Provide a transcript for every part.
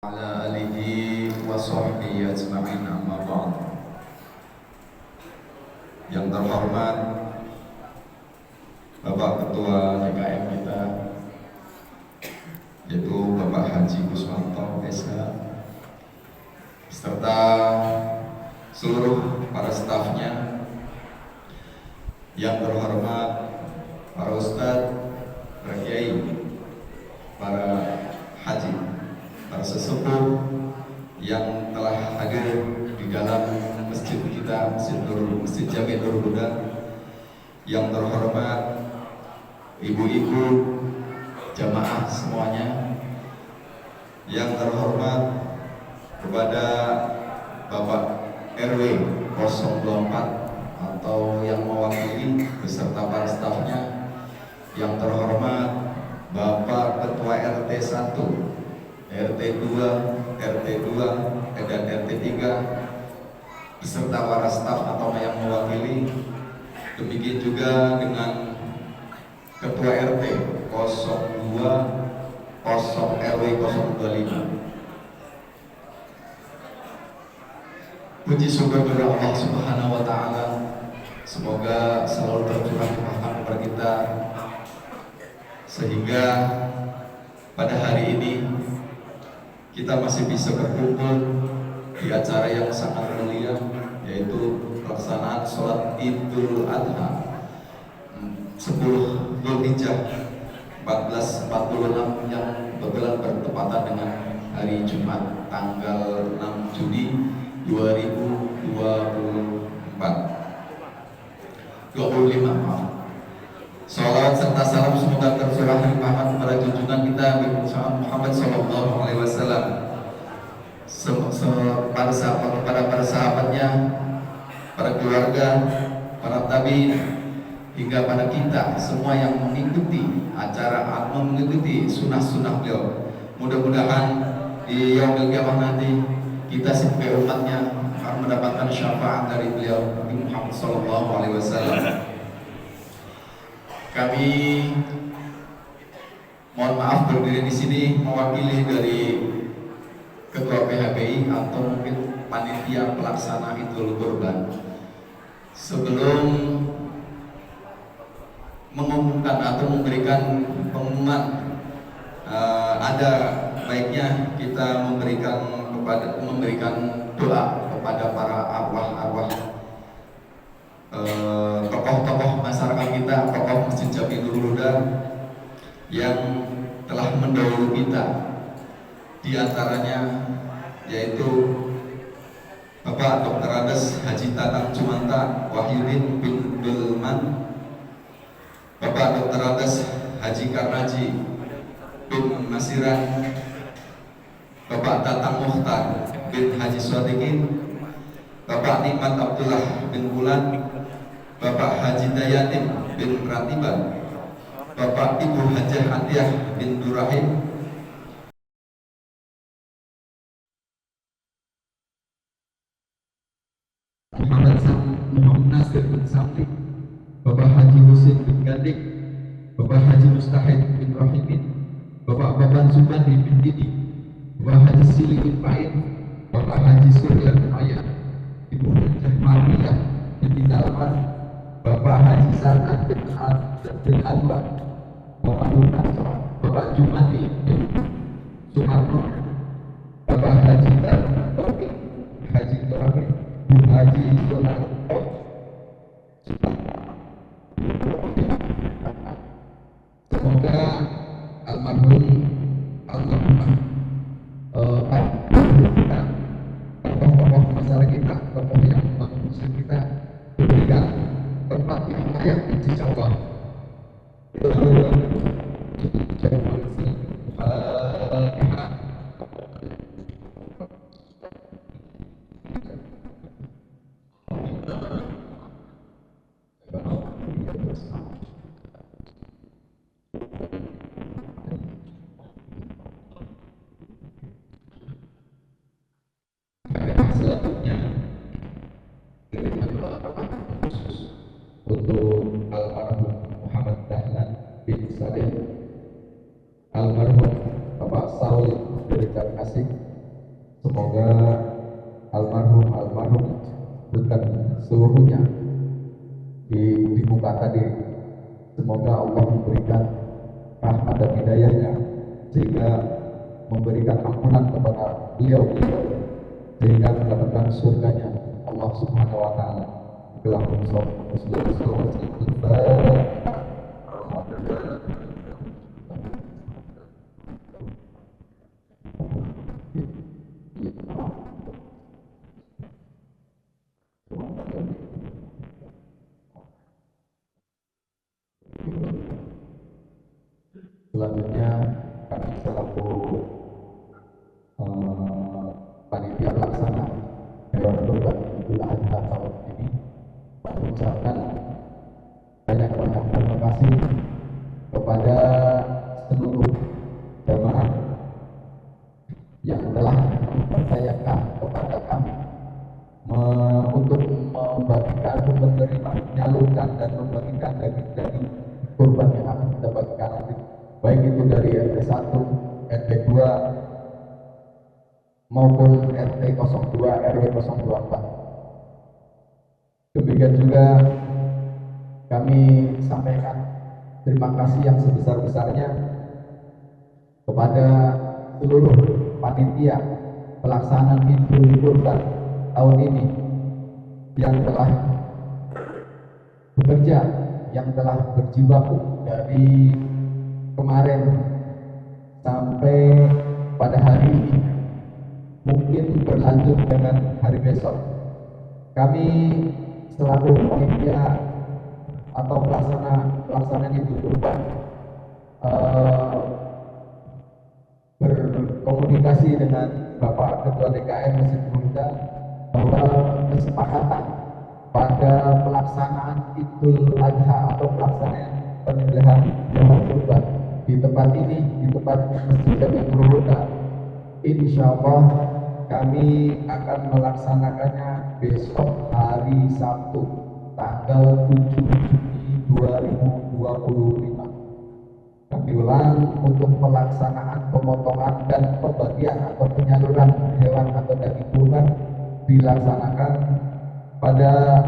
Ala alihi wa sahbihi ajma'in, amma ba'd. Yang terhormat Bapak Ketua DKM kita, yaitu Bapak Haji Kuswanto SH, beserta seluruh para stafnya. Yang terhormat para ustadz, para kiai, para haji, para sesepuh yang telah hadir di dalam masjid kita, Masjid Jami Nurul Huda. Yang terhormat ibu-ibu jamaah semuanya. Yang terhormat kepada Bapak RW 024 atau yang mewakili beserta para stafnya. Yang terhormat Bapak Ketua RT 1, RT 2, RT 2, dan RT 3 beserta para staf atau yang mewakili. Demikian juga dengan Ketua RT 02, 0 RW 025. Puji syukur kepada Allah Subhanahu wa Ta'ala, semoga selalu tercurah rahmat kepada kita, sehingga pada hari ini kita masih bisa berkumpul di acara yang sangat mulia, yaitu pelaksanaan sholat Idul Adha 10 Dzulhijjah 1446 yang kebetulan bertepatan dengan hari Jumat tanggal 6 Juni 2025, maaf. Salawat serta salam semoga tercurah rahmat kepada junjungan kita Muhammad Sallallahu Alaihi Wasallam, kepada para sahabatnya, para keluarga, para tabi'in, hingga pada kita semua yang mengikuti acara, mengikuti sunnah-sunnah beliau. Mudah-mudahan di yaumil qiyamah nanti kita sebagai umatnya akan mendapatkan syafaat dari beliau Muhammad Sallallahu Alaihi Wasallam. Kami mohon maaf berdiri di sini mewakili dari Ketua PHBI atau mungkin panitia pelaksana Idul Kurban. Sebelum mengumumkan atau memberikan pengumuman, ada baiknya kita memberikan doa kepada para arwah-arwah, tokoh-tokoh masyarakat kita, tokoh Masjid Jami Nurul Huda yang telah mendahului kita. Di antaranya yaitu Bapak Dr. Andes Haji Tatang Cumanta Wahyudin bin Dulman, Bapak Dr. Andes Haji Karnaji bin Masiran, Bapak Tatang Muhtar bin Haji Swadikin, Bapak Nikmat Abdullah bin Bulan, Bapak Haji Dayatim bin Ratiban, Bapak Ibu Hajah Atiyah bin Durahim, Muhammad Nasir bin Samti, Bapak Haji Husin bin Gandik, Bapak Haji Mustahid bin Rahimin, Bapak Baban Subandi bin Didi, Bapak Haji Sili bin Pain, Bapak Haji Surya bin Ayat, Ibu Hajah Mariyah bin Dalman, Bapak Haji Sarkat bin Anwar, Bapak Lunas, Bapak Jumati bin Sumarno, Bapak Haji Taufik, Haji Taufik, Bu Haji Sonar. Semoga almarhum tokoh-tokoh masyarakat kita, tokoh yang muslim kita diberikan tempat yang layak, insyaallah. Selanjutnya untuk almarhum Muhammad Dahlan bin Sadeh, almarhum Bapak Saul dari Kasih, Semoga almarhum bukan seluruhnya di muka tadi. Semoga Allah memberikan rahmat dan hidayahnya sehingga memberikan ampunan kepada beliau sehingga mendapatkan surganya Allah Subhanahu wa taala. Selanjutnya kami selaku panitia pelaksana hewan kurban Idul Adha tahun ini mengucapkan banyak terima kasih kepada seluruh jamaah yang telah mempercayakan kepada kami untuk membagikan, menyalurkan dan membagikan daging-daging kurban yang akan kita bagikan nanti, baik itu dari RT 1, RT 2 maupun RT 02, RW 024. Demikian juga kami sampaikan terima kasih yang sebesar-besarnya kepada seluruh panitia pelaksanaan Idul Kurban tahun ini yang telah bekerja, yang telah berjibaku dari kemarin sampai pada hari ini, mungkin berlanjut dengan hari besok. Kami selaku panitia atau pelaksanaan Idul Kurban berkomunikasi dengan Bapak Ketua DKM Masjid Bunda bahwa kesepakatan pada pelaksanaan Idul Adha atau pelaksanaan penyembelihan hewan kurban di tempat ini, di tempat Masjid Jami Bunda, insya Allah kami akan melaksanakannya besok hari Sabtu tanggal 7 Juni 2025. Kami ulang, untuk pelaksanaan pemotongan dan pembagian atau penyaluran hewan atau daging kurban dilaksanakan pada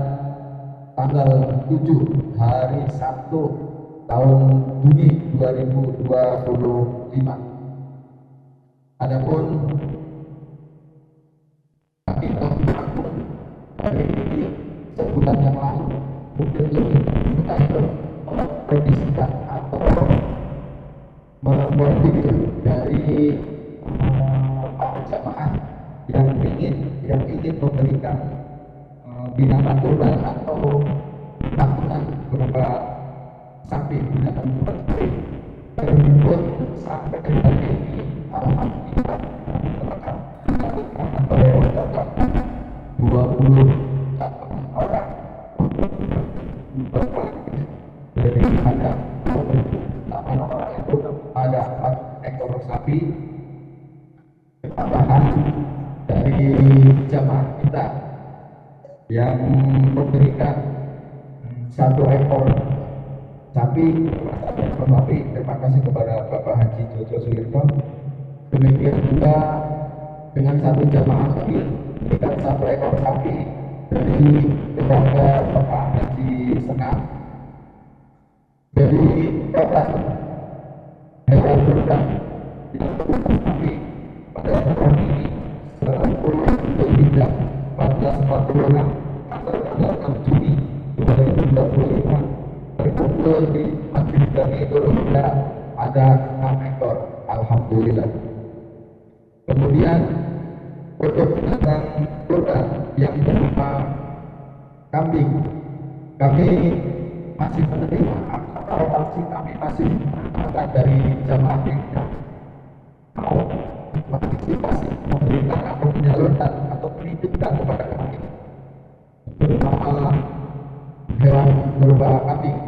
tanggal 7 hari Sabtu tahun Juni 2025. Adapun kami telah melakukan dari sebulan yang lalu, mungkin lebih kita mempredisikan atau mempertimbangkan dari para jamaah yang ingin memberikan binatang kurban atau pakuan berupa sapi, binatang kurban terhimpun sampai hari ini. Alhamdulillah telah 28 orang dari ada 8 orang itu ada 4 ekor sapi tambahan dari jamaah kita yang memberikan 1 ekor sapi. Terima kasih kepada Bapak Haji Jojo Sulirto. Demikian juga dengan 1 jamaah lagi memberikan 1 ekor sapi dari keluarga Bapak Haji Senang. Jadi total hewan kurban yang sapi pada tahun ini 10 1446 atau tanggal 6 Juni 2025 terkumpul di Masjid Jami Bunda ada 6 ekor. Alhamdulillah. Kemudian untuk binatang kurban yang berupa kambing, kami masih menerima atau kami masih mendapatkan dari jamaah yang mau partisipasi memberikan atau menyalurkan atau menitipkan kepada kami berupa hewan berupa kambing.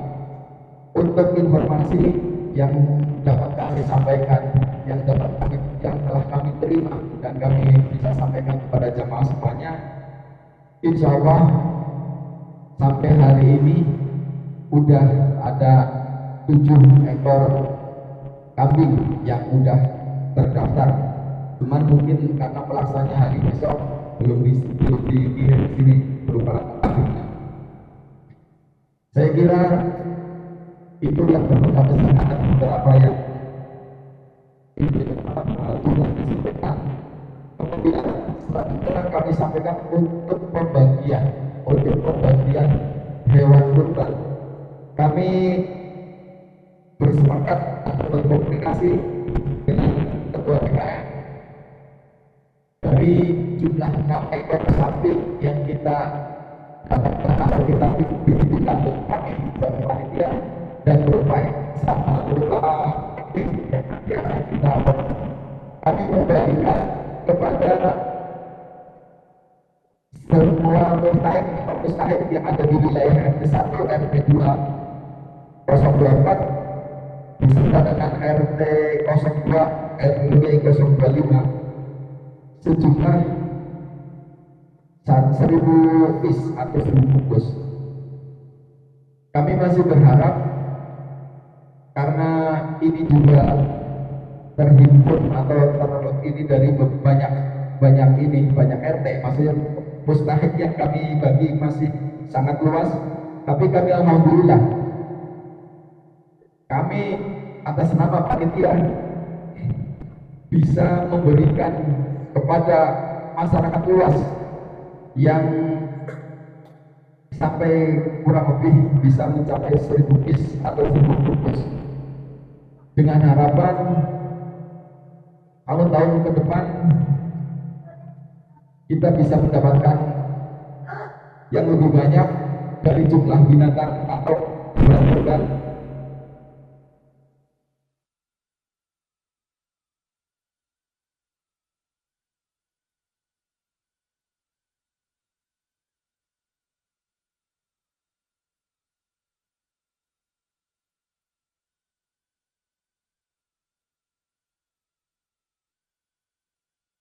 Untuk informasi yang dapat kami sampaikan, yang telah kami terima dan kami bisa sampaikan kepada jamaah semuanya, insya Allah sampai hari ini udah ada 7 ekor kambing yang udah terdaftar Cuman mungkin karena pelaksananya hari besok belum dikirim ke sini berupa lengkapnya. Saya kira itulah beberapa kesempatan beberapa yang Tuhan disampaikan. Kemudian selanjutnya kami sampaikan untuk pembagian hewan kurban. Kami bersepakat untuk berkomunikasi dengan ketua PKM dari jumlah 6 ekor sapi yang kita dapatkan atau kita berikan untuk kami dan panitia dan berupaya sama berupa yang kita kami membagikan kepada semua mustahik yang ada di wilayah RT1, RT2, 024 beserta dengan RT 02, RW 025 sejumlah 1.000 piece atau 1.000 bungkus. Kami masih berharap karena ini juga terhimpun atau ini dari banyak RT, maksudnya mustahik yang kami bagi masih sangat luas, tapi kami alhamdulillah kami atas nama panitia bisa memberikan kepada masyarakat luas yang sampai kurang lebih bisa mencapai 1.000 piece atau 1.000 bungkus, dengan harapan tahun-tahun ke depan kita bisa mendapatkan yang lebih banyak dari jumlah binatang atau hewan kurban.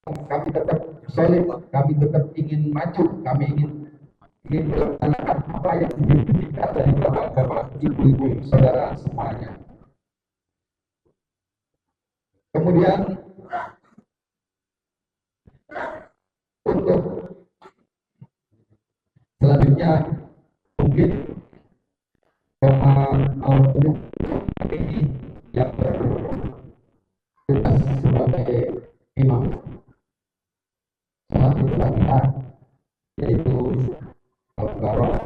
Kami tetap solid, kami tetap ingin maju, kami ingin melaksanakan apa yang diinginkan dari bapak-bapak, ibu-ibu, saudara semuanya. Kemudian untuk selanjutnya mungkin ini yang bertugas sebagai imam salah satu kita yaitu Al-Qarah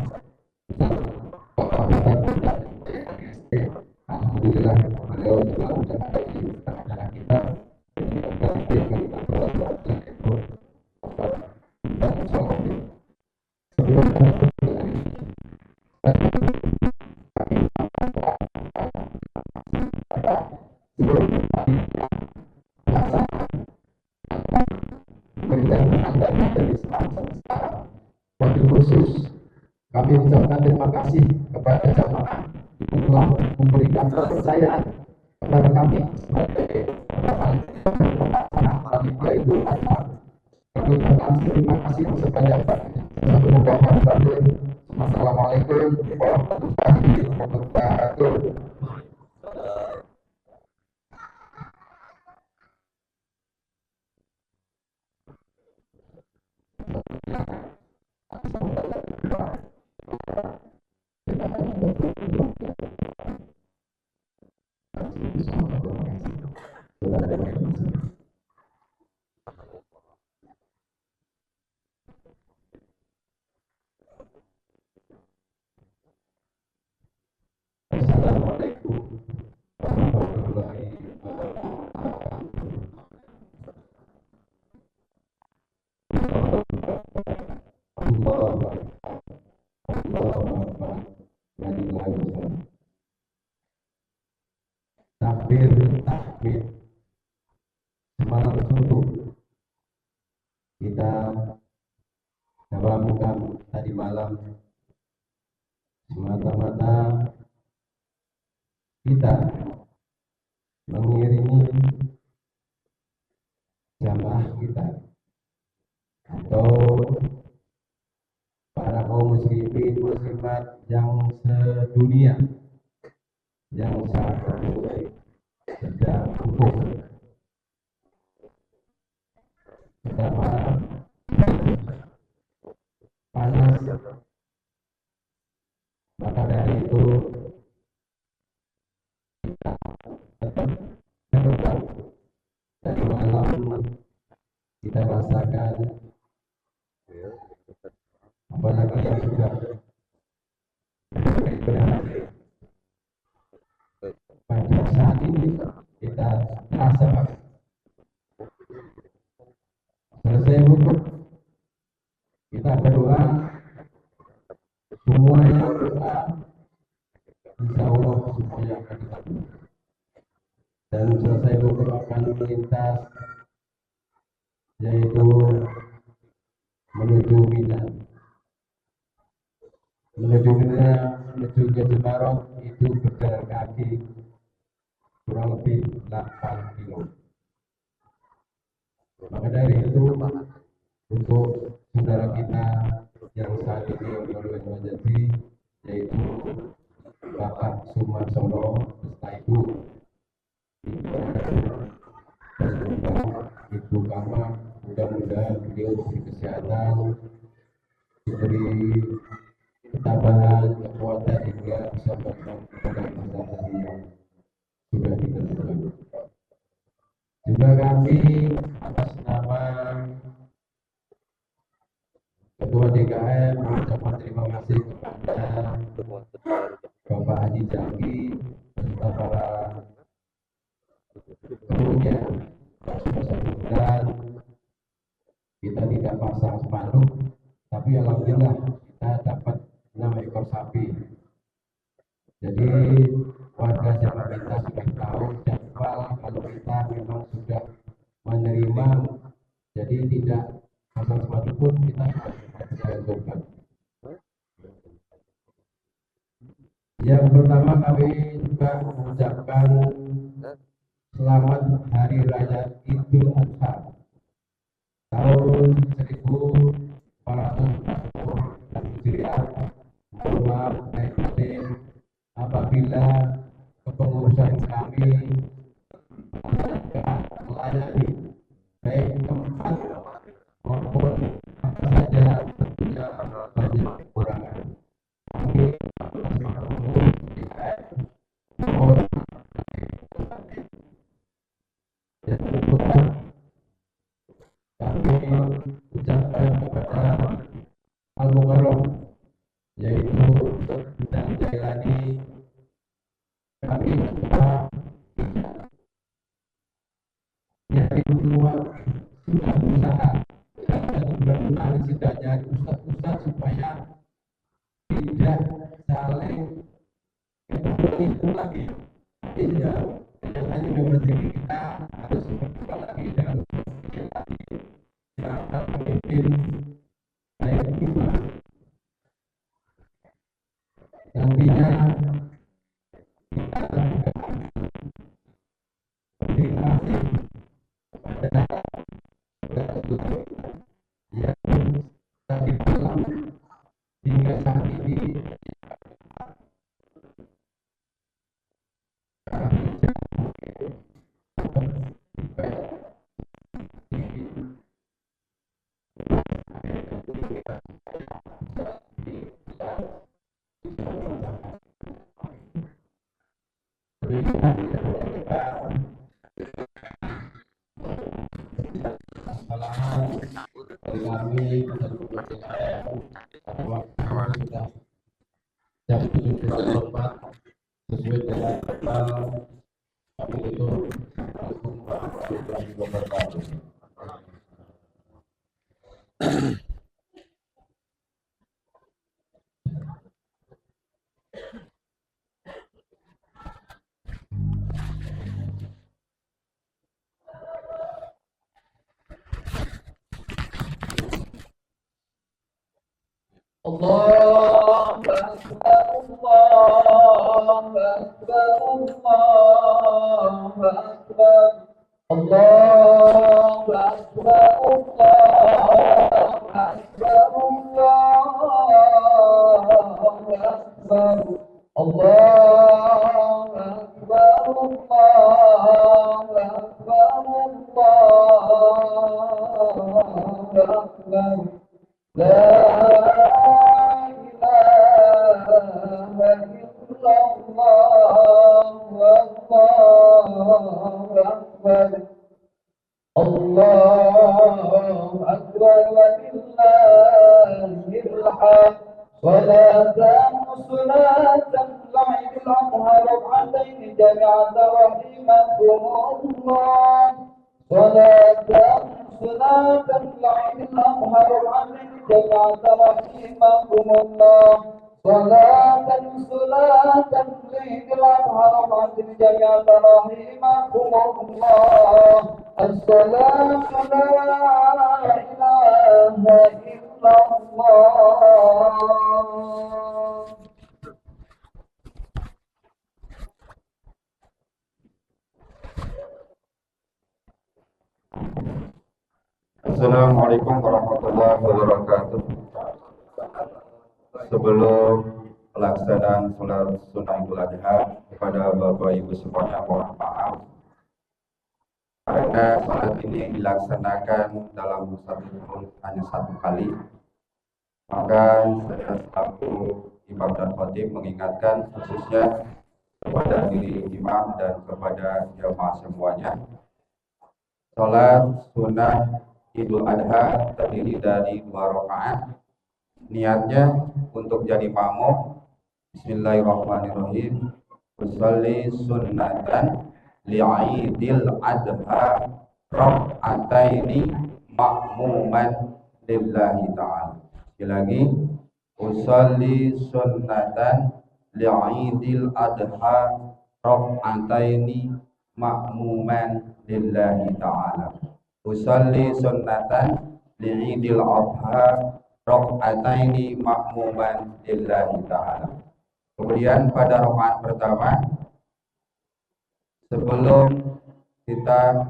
alhamdulillah beliau juga sudah ada di tengah-tengah kita Wakil khusus kami ucapkan terima kasih kepada jamaah yang telah memberikan kepercayaan kepada kami sebagai panitia itu. Kami ucapkan terima kasih sebanyak-banyaknya. Assalamualaikum warahmatullahi wabarakatuh. Assalamualaikum warahmatullahi wabarakatuh. Takbir, takbir. Semalam suntuk kita melakukan tadi malam semata-mata kita mengiringi jamaah kita atau para kaum muslimin muslimat yang sedunia yang sangat baik sedang kumpul Betapa panas. Maka dari itu kita tetap berdoa. Tadi malam kita rasakan, apalagi yang sudah pada saat ini kita rasa selesai wudhu, kita berdoa, semuanya berdoa, insya Allah semuanya akan dikabul. Dan selesai wudhu akan melintas, yaitu menuju Mina. Menuju Mina, menuju ke Jemaroh itu berjalan kaki kurang lebih 8 kilo. Maka dari itu untuk saudara kita yang saat ini mengalami menjadi, yaitu Bapak Sumarsono beserta Ibu dan juga Ibu Kama, mudah-mudahan beliau diberi kesehatan, diberi ketabahan, kekuatan hingga bisa bertemu pada masa hari yang sudah ditentukan. Juga kami atas nama Ketua DKM mengucapkan terima kasih kepada Bapak Haji Jaki beserta para krunya. Dan kita tidak pasang spanduk, tapi alhamdulillah kita dapat 6 ekor sapi. Jadi warga Jawa kita sudah tahu jadwal kalau kita memang sudah menerima, jadi tidak pasang spanduk pun kita sudah menentukan. Yang pertama kami juga mengucapkan selamat Hari Raya Idul Adha tahun 1440 Hijriah. Mohon maaf lahir batin apabila kepengurusan kami tidak melayani baik tempat maupun apa saja, tentunya banyak kekurangan. Kami atas nama pengurus DKM mohon dan kebutuhan kami ucapkan kepada Al-Mukarram, yaitu dan Jailani, kami juga dari keluar sudah berusaha satu bulan setidaknya ustaz supaya tidak saling itu lagi. Iya, hanya memang diri kita harus berdoa lagi dengan siapa pemimpin saya kita. Nantinya kita berterima kasih kepada saudara yang tadi malam hingga saat ini dari kami waktu sudah jam 7.04 sesuai dengan jadwal kami itu Allah Akbar, Allah Akbar, Allah Akbar, Allah Akbar, Allah Akbar, Allah Akbar, Allah Akbar, أكبر لا إله إلا الله والله أكبر الله أكبر ولله الحمد صلاة صلاة العيد الأضحى ركعتين جميعا رحمكم الله صلاة صلاة العيد الأضحى ركعتين جميعا رحمكم الله صلاة صلاة العيد الأضحى ركعتين جميعا رحمكم الله السلام لا إله إلا الله. Assalamualaikum warahmatullahi wabarakatuh. Sebelum pelaksanaan sholat sunnah Idul Adha, kepada Bapak Ibu semuanya mohon maaf karena sholat ini dilaksanakan dalam satu tahun hanya satu kali. Maka saya selaku imam dan khatib mengingatkan khususnya kepada diri imam dan kepada jamaah semuanya, sholat sunnah Idul Adha terdiri dari 2 rakaat. Niatnya untuk jadi makmum. Bismillahirrahmanirrahim. Usolli sunnatan li'idil adha rak'ataini makmuman lillahi ta'ala. Sekali lagi, usolli sunnatan li'idil adha rak'ataini makmuman lillahi ta'ala. Usolli sunnatan li'idil adha rak'ataini makmuman lillahi ta'ala. Kemudian pada rakaat pertama, sebelum kita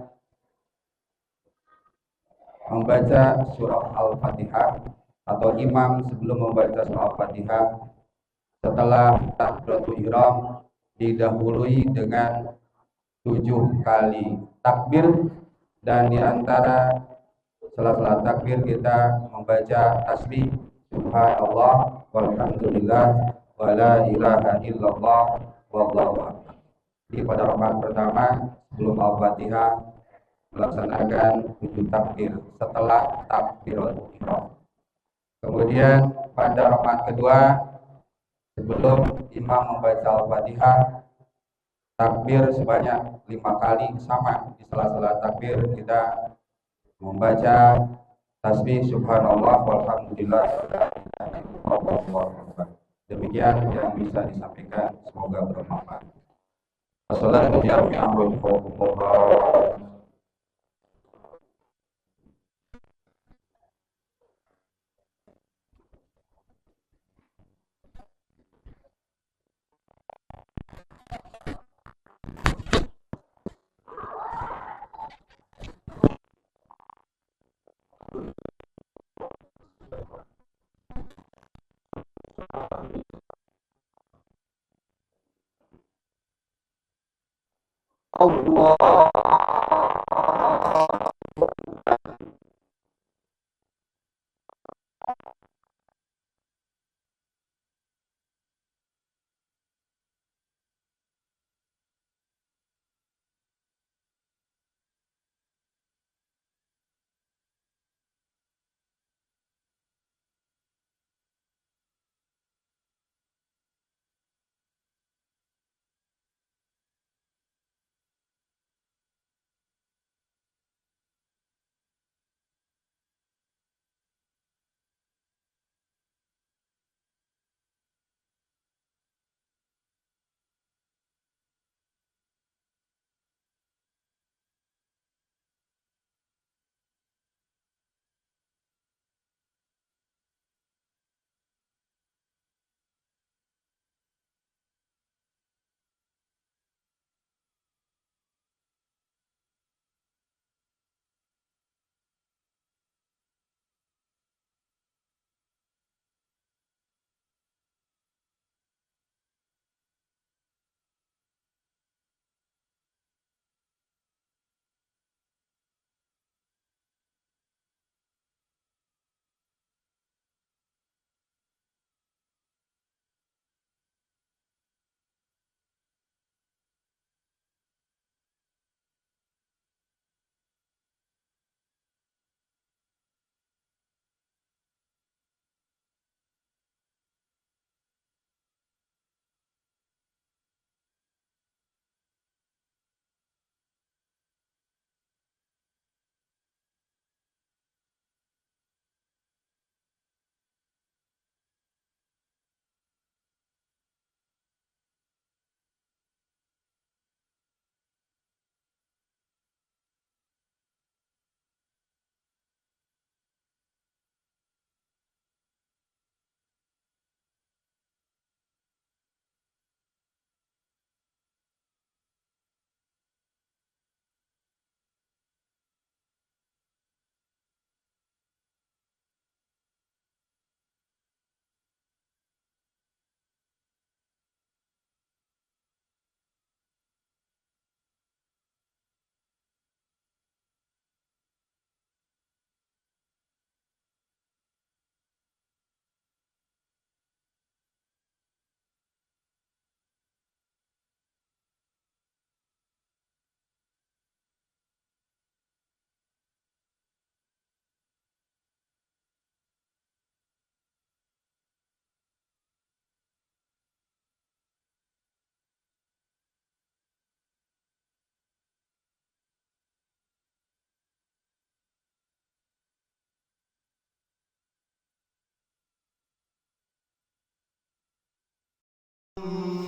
membaca surah Al-Fatihah atau imam sebelum membaca surah Al-Fatihah, setelah takbiratul ihram didahului dengan 7 kali takbir, dan di antara sela-sela takbir kita membaca tasbih subhanallah walhamdulillah wala ilaha illallah wallahu akbar. Jadi pada rakaat pertama sebelum Al-Fatihah melaksanakan 7 takbir setelah takbiratul ihram. Kemudian pada rakaat kedua sebelum imam membaca Al-Fatihah, takbir sebanyak 5 kali, sama di sela-sela takbir kita membaca tasbih subhanallah walhamdulillah. Demikian yang bisa disampaikan, semoga bermanfaat. Wassalamualaikum. Allah.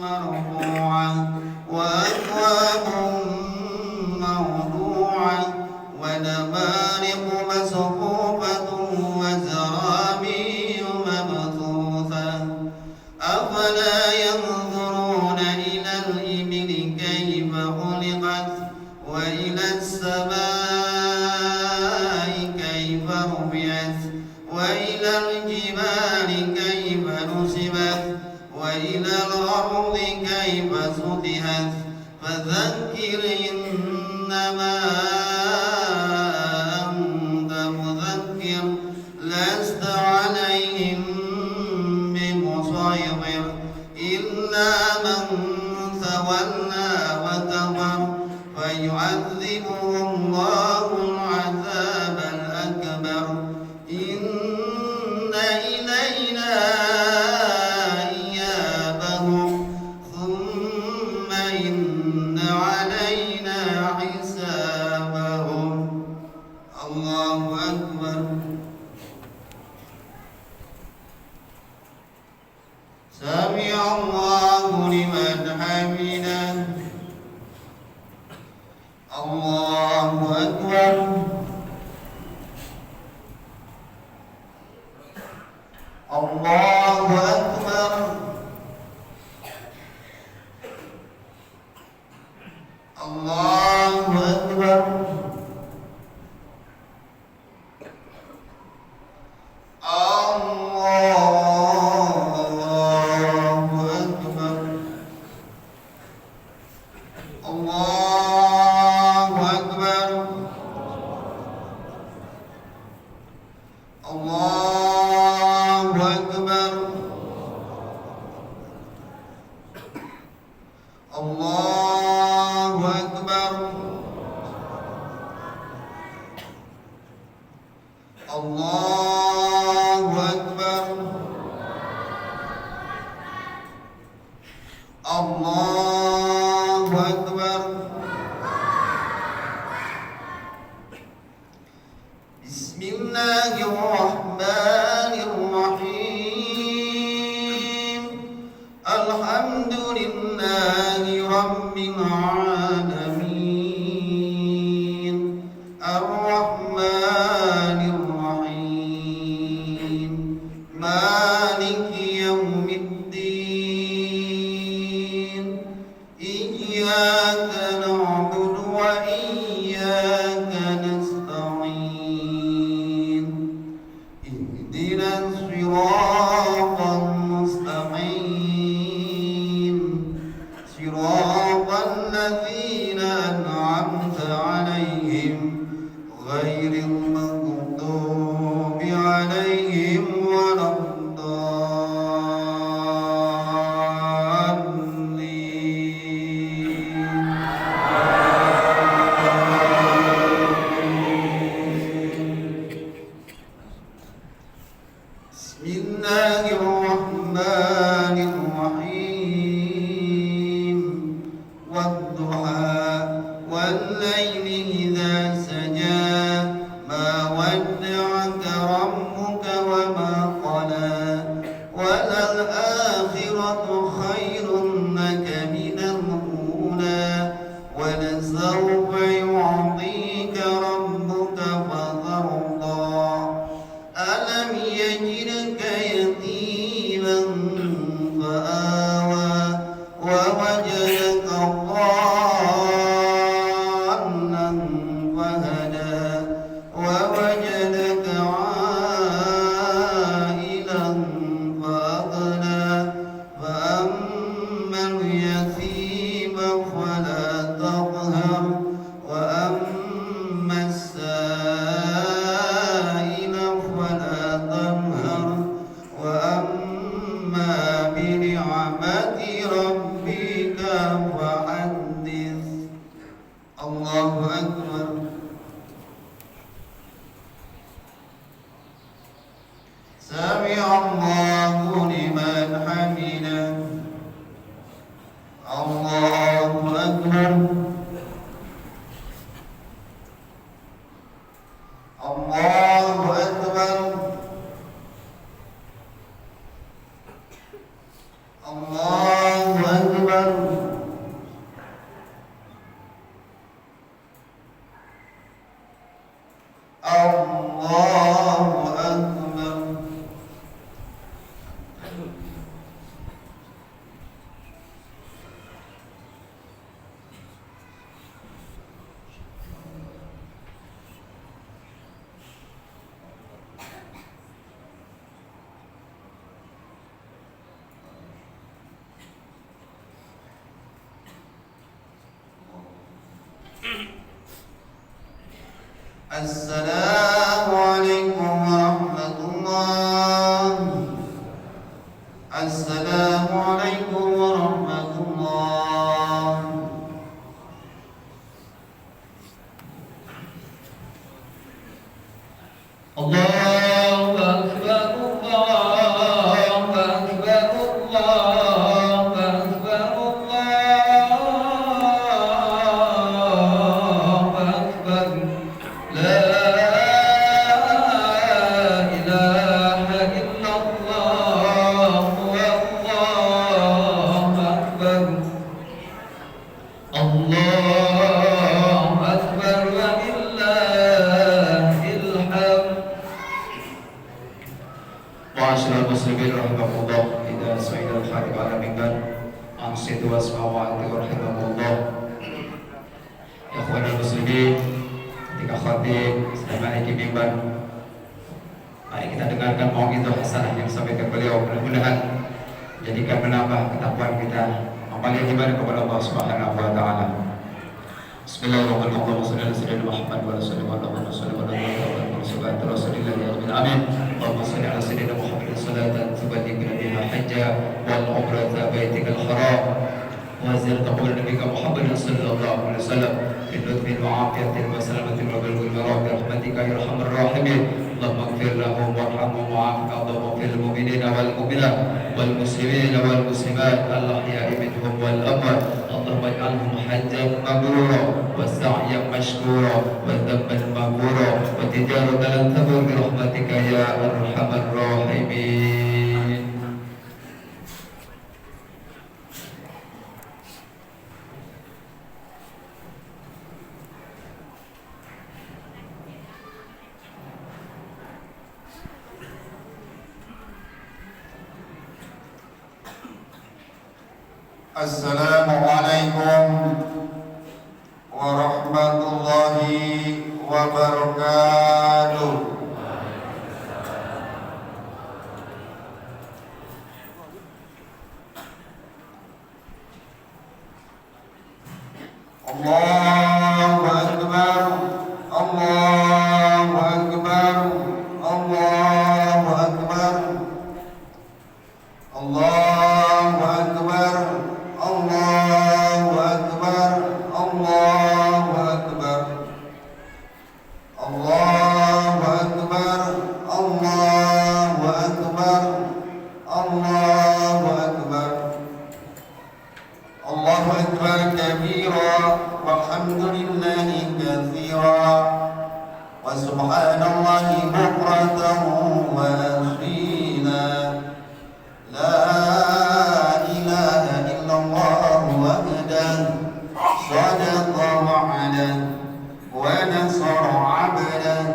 مرفوعة وأكواب موضوعة ونمارق مصفوفة وزرابي مبثوثة أفلا ينظرون إلى الإبل كيف خلقت وإلى السماء كيف رفعت وإلى الجبال كيف نصبت وإلى الأرض كيف سطحت فذكر إنما أنت مذكر لست عليهم بمسيطر إلا من تولى وكفر فيعذبه الله العذاب الأكبر إن إلينا إيابهم ثم إن علينا حسابهم الله أكبر سمع الله لمن حمده الله أكبر الله أكبر الله أكبر الله أكبر الله أكبر الله أكبر الله أكبر الله أكبر بسم الله الرحمن الرحيم الحمد لله رب العالمين الرحمن الرحيم مالك يوم الدين إياك نعبد وإياك نستعين اهدنا الصراط المستقيم صراط الذين أنعمت عليهم غير المغضوب عليهم ولا بسم الله الرحمن الرحيم والضحى والليل إذا سجى ما ودعك ربك وما قلى وللآخرة خير لك من الأولى ولسوف يعطيك ربك فترضى ألم يجدك يتيما فآوى ووجدك ضالا فهدى ووجدك عائلا فأغنى فأما اليتيم فلا تقهر وأما السائل فلا تنهر وأما بنعمة ربك فحدث الله أكبر سمع الله لمن حمده الله أكبر الله أكبر الله Assalamualaikum warahmatullah. Assalamualaikum warahmatullah. Allahu Akbar, Allahu Akbar, Allahu Akbar, Allahu Akbar. La ilaha illallah, Allahu Akbar. Allahu Akbar wa lillahil hamd. Ma'asyiral muslimin rahimakumullah, idza sa'ida al-khatib ala mimbar ansitu wasma'u wa ati'u rahimakumullah. Ya ikhwanul muslimin, ketika khatib sedang naiki mimbar, mari kita dengarkan mau'izah hasanah yang disampaikan beliau. Mudah-mudahan menjadikan menambah ketakwaan kita, amal yang ibadah kepada Allah Subhanahu wa taala. Bismillahirrahmanirrahim. Sallallahu alaihi Muhammad wa sallallahu alaihi wasallam. Rasulillah ya rabbil alamin. Allahumma shalli ala sayyidina Muhammadin salatan tuballighuna biha hajja wal umrata baitikal haram wa ziyarata qabri nabiyyika Muhammadin sallallahu alaihi wasallam bi lutfin wa afiyatin wa salamatin wa bil barakati rahmatika ya arhamar rahimin. Allahumma ighfir lahum warhamhum wa'afi Allahumma fil mu'minina wal mu'minat wal muslimina wal muslimat al ahya'i minhum wal amwat. Allahumma ij'alhum hajjan mabrura wa sa'yan mashkura wa dhanban maghfura wa tijaratan lan tabur bi rahmatika ya arhamar rahimin. Assalamualaikum warahmatullahi wabarakatuh. Allahu Akbar, Allahu Akbar, Allahu Akbar, Allahu Akbar, Allahu Akbar, Allahu Akbar, Allahu Akbar, Allahu Akbar, Allahu Akbar, Allahu Akbar kabira walhamdulillahi katsira wa subhanallahi bukratan wa asila. La ilaha illallah wahdahu sadaqa wa'adah wa nasara 'abdahu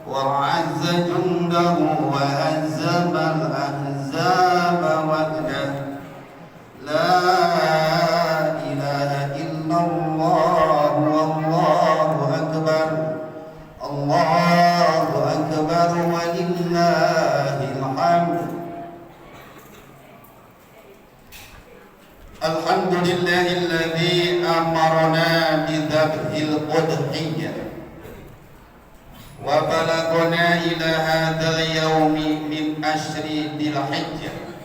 wa 'azza jundahu wa hazzama al-ahzaba wahdahu. La ilaha illallah wallahu akbar, Allahu akbar wa lillahil hamd. Alhamdulillahilladzi amarna bidhabhil udhiyyah wa balaghna ila hadzal yaumi min ashri dzil hijjah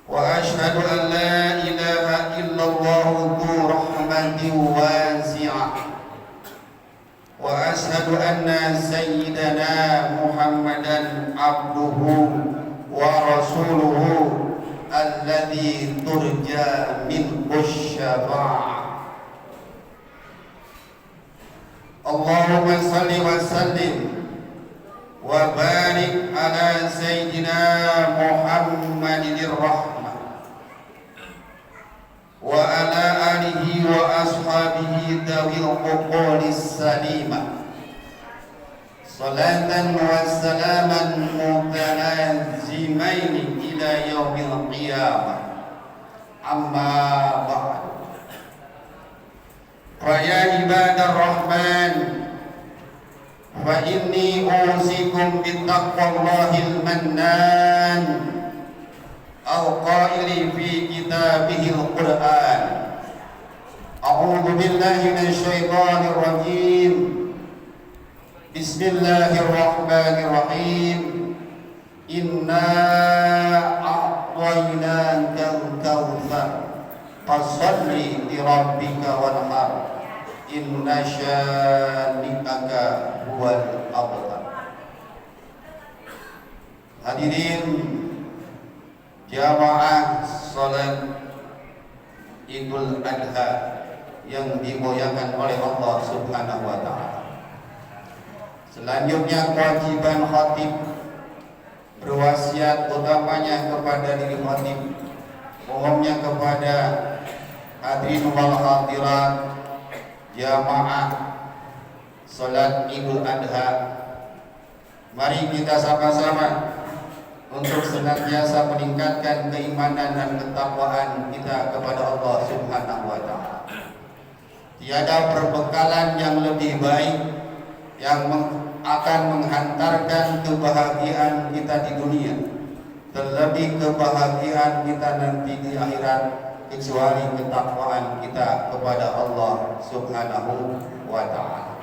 wa ashhadu an la ilaha illallah dzu rahmatin wasi'ah wa ashhadu anna sayyidana Muhammadan abduhu wa rasuluhu alladzi turja minhu syafa'ah. Allahumma salli wa sallim wa barik ala sayyidina Muhammadin rahmah wa ala alihi wa ashabihi dawil uqulis salimah salatan wa salaman mutalazimain ila yaumil qiyamah. Amma ba'd. Fa ya ibadar rahman, fa inni usikum bittaqwallahil mannan aw qaili fi kitabihil Qur'an. أعوذ بالله من الشيطان الرجيم بسم الله الرحمن الرحيم إنا أعطيناك الكوثر فصل لربك وانحر إن شانئك هو الأبتر. Hadirin jamaah salat Idul Adha yang dimuliakan oleh Allah Subhanahu wa taala. Selanjutnya kewajiban khatib berwasiat utamanya kepada diri khatib, umumnya kepada hadirin wal hadirat jamaah salat Idul Adha. Mari kita sama-sama untuk senantiasa meningkatkan keimanan dan ketakwaan kita kepada Allah Subhanahu wa taala. Tiada perbekalan yang lebih baik yang akan menghantarkan kebahagiaan kita di dunia, terlebih kebahagiaan kita nanti di akhirat, kecuali ketakwaan kita kepada Allah Subhanahu wa taala.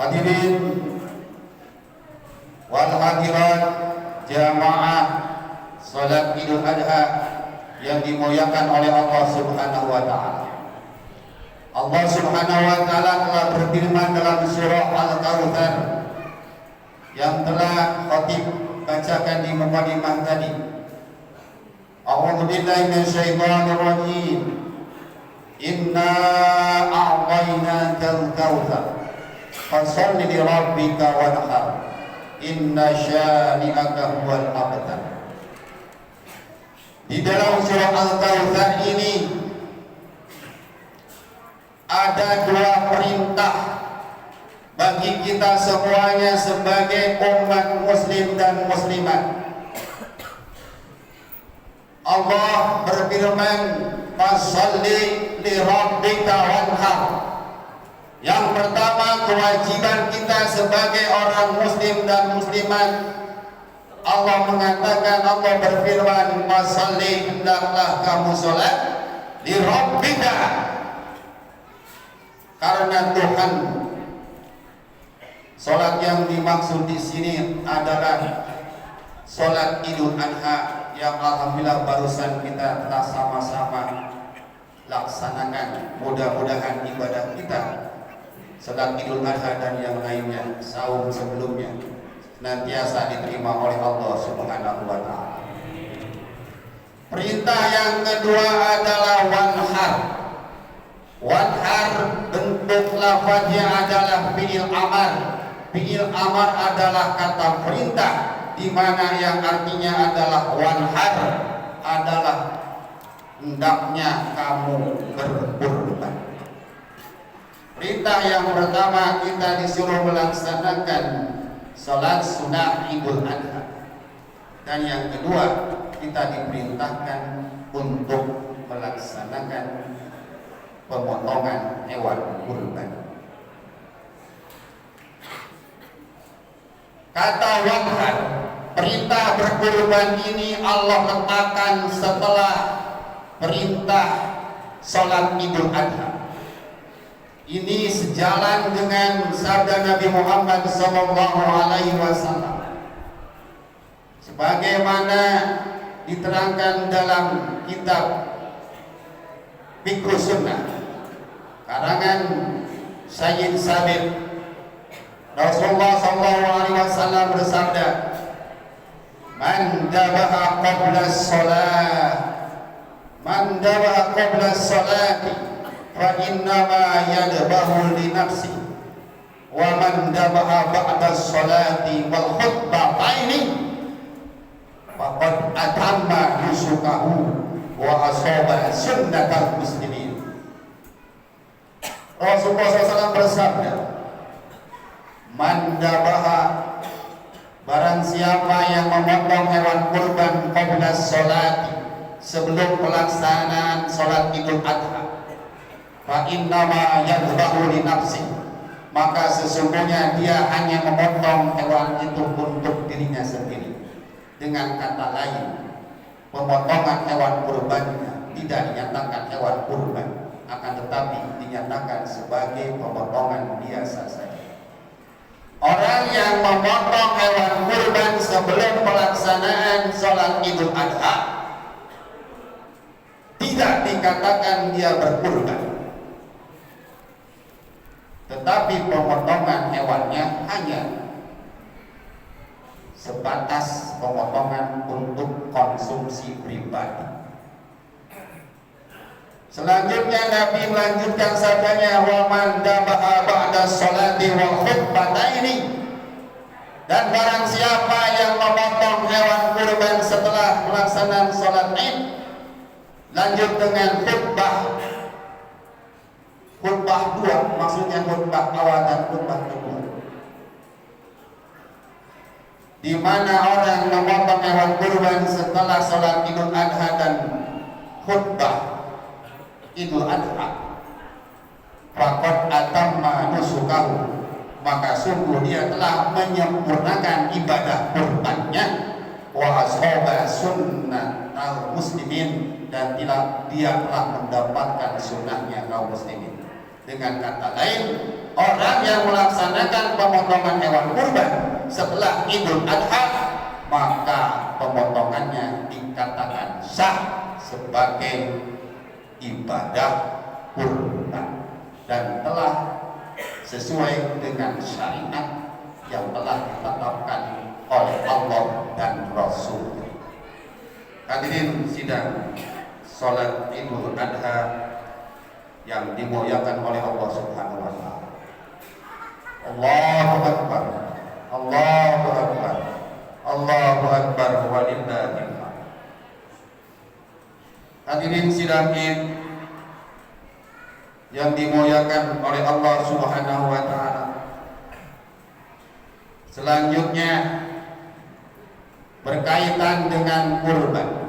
Hadirin wal hadirat jamaah salat Idul Adha yang dimuliakan oleh Allah Subhanahu wa taala. Allah Subhanahu wa taala telah berfirman dalam surah Al-Kautsar yang telah khatib bacakan di mukadimah tadi. A'udzu billahi minasyaitonir rajim. Inna a'tainakal kautsar fasholli li rabbika wanhar inna syani'aka huwal abtar. Di dalam surah Al-Kautsar ini ada dua perintah bagi kita semuanya sebagai umat muslim dan muslimat. Allah berfirman, "Fasholli li rabbika wanhar." Yang pertama, kewajiban kita sebagai orang muslim dan muslimat, Allah mengatakan, Allah berfirman, "Fasholli," hendaklah kamu sholat, li rabbika, karena Tuhan. Sholat yang dimaksud di sini adalah sholat Idul Adha yang alhamdulillah barusan kita telah sama-sama laksanakan. Mudah-mudahan ibadah kita sholat Idul Adha dan yang lainnya, saum sebelumnya, senantiasa diterima oleh Allah Subhanahu wa taala. Perintah yang kedua adalah wanhar. Wanhar bentuk lafaznya adalah fi'il amar. Fi'il amar adalah kata perintah, di mana yang artinya adalah wanhar adalah hendaknya kamu berkurban. Perintah yang pertama, kita disuruh melaksanakan salat sunnah Idul Adha. Dan yang kedua, kita diperintahkan untuk melaksanakan pemotongan hewan kurban. Kata wanhar, perintah berkurban ini Allah letakkan setelah perintah salat Idul Adha. Ini sejalan dengan sabda Nabi Muhammad SAW, sebagaimana diterangkan dalam kitab Fiqh Sunnah karangan Sayyid Sabit. Rasulullah SAW bersabda, "Man dabaha qabla sholat, man dabaha qabla sholati, fa innama yadbahu li nafsi, wa man dabaha ba'da sholati wal khutbataini, faqad atamma nusukahu wa asaba sunnatal muslimin." Rasulullah SAW bersabda, "Man dabaha," barang siapa yang memotong hewan kurban qabla sholati, sebelum pelaksanaan sholat Idul Adha, fa innama yadbahu li nafsi, maka sesungguhnya dia hanya memotong hewan itu untuk dirinya sendiri. Dengan kata lain, pemotongan hewan kurbannya tidak dinyatakan hewan kurban, akan tetapi dinyatakan sebagai pemotongan biasa saja. Orang yang memotong hewan kurban sebelum pelaksanaan sholat Idul Adha tidak dikatakan dia berkurban, tetapi pemotongan hewannya hanya sebatas pemotongan untuk konsumsi pribadi. Selanjutnya Nabi melanjutkan sabdanya, wa man dabaha ba'da sholati wal khutbataini, dan barang siapa yang memotong hewan kurban setelah pelaksanaan sholat Id, lanjut dengan khutbah dua, maksudnya khutbah awal dan khutbah kedua, di mana orang memotong hewan kurban setelah sholat Idul Adha dan khutbah Idul Adha, faqad atamma nusukahu, maka sungguh dia telah menyempurnakan ibadah kurbannya, wa ashaba sunnatal muslimin, dan dia telah mendapatkan sunnahnya kaum muslimin. Dengan kata lain, orang yang melaksanakan pemotongan hewan kurban setelah Idul Adha, maka pemotongannya dikatakan sah sebagai ibadah kurban dan telah sesuai dengan syariat yang telah ditetapkan oleh Allah dan Rasul. Hadirin sidang salat Idul Adha yang dimuliakan oleh Allah Subhanahu wa taala. Allahu Akbar. Allahu Akbar. Allahu Akbar walillahil hamd. Hadirin sidang Id yang dimuliakan oleh Allah Subhanahu wa taala. Selanjutnya berkaitan dengan kurban.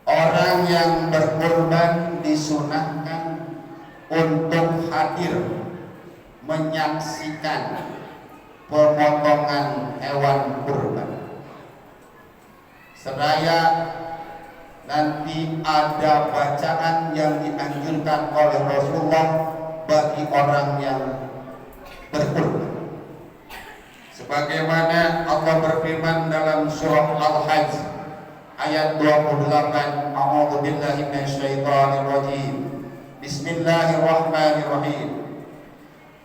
Orang yang berkurban disunahkan untuk hadir menyaksikan pemotongan hewan kurban, seraya nanti ada bacaan yang dianjurkan oleh Rasulullah bagi orang yang berkurban. Sebagaimana Allah berfirman dalam surah Al-Hajj ayat 28, A'udzu billahi minasyaitonir rajim. Bismillahirrahmanirrahim.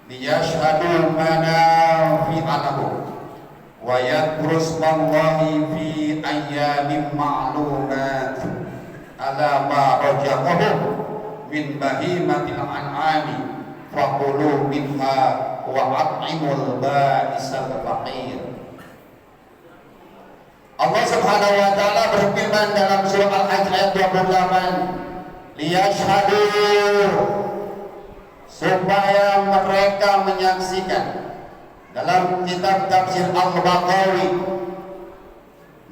Liyashhadu manafi'a lahum wa yadhkuru ismallahi fi ayyamin ma'lumat ala ma razaqahum min bahimatil an'ami faqulu minha wa at'imul ba'isal faqir. Allah Subhanahu wa taala berfirman dalam surah Al-Hajj ayat 28, liyashhadu, supaya mereka menyaksikan. Dalam kitab tafsir Al-Baghawi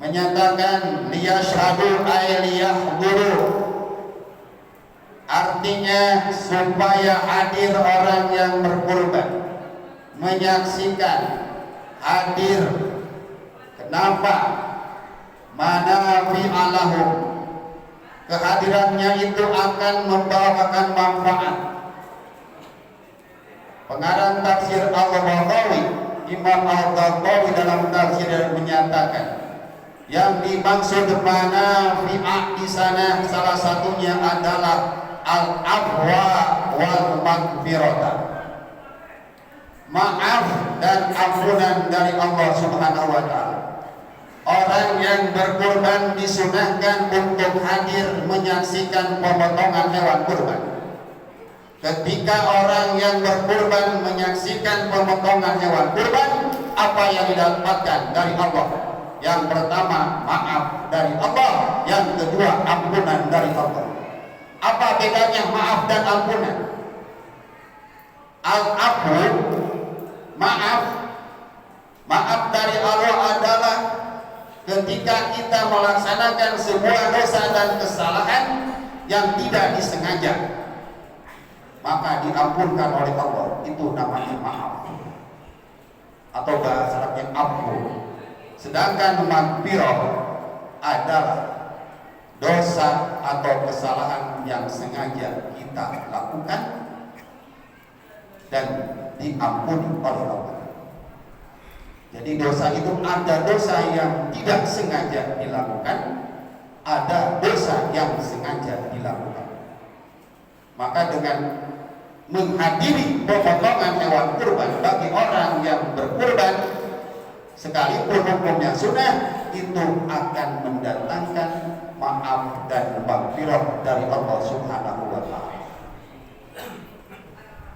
menyatakan liyashhadu ay liyahduru, artinya supaya hadir orang yang berkurban, menyaksikan, hadir. Kenapa? Manafi'a lahum, kehadirannya itu akan membawakan manfaat. Pengarang tafsir Al-Baghawi, Imam Al-Baghawi dalam tafsir menyatakan yang dimaksud manafi'a di sana salah satunya adalah al-afwa wal maghfirata, maaf dan ampunan dari Allah Subhanahu wa taala. Orang yang berkurban disunahkan untuk hadir menyaksikan pemotongan hewan kurban. Ketika orang yang berkurban menyaksikan pemotongan hewan kurban, apa yang didapatkan dari Allah? Yang pertama, maaf dari Allah. Yang kedua, ampunan dari Allah. Apa bedanya maaf dan ampunan? Al-afwu, maaf dari Allah adalah ketika kita melaksanakan sebuah dosa dan kesalahan yang tidak disengaja, maka diampunkan oleh Allah. Itu namanya maaf, atau bahasa Arabnya afu. Sedangkan maghfirah adalah dosa atau kesalahan yang sengaja kita lakukan dan diampuni oleh Allah. Jadi dosa itu ada dosa yang tidak sengaja dilakukan, ada dosa yang sengaja dilakukan. Maka dengan menghadiri pemotongan hewan kurban bagi orang yang berkurban, sekalipun hukumnya sunnah, itu akan mendatangkan maaf dan maghfirah dari Allah Subhanahu wa Ta'ala.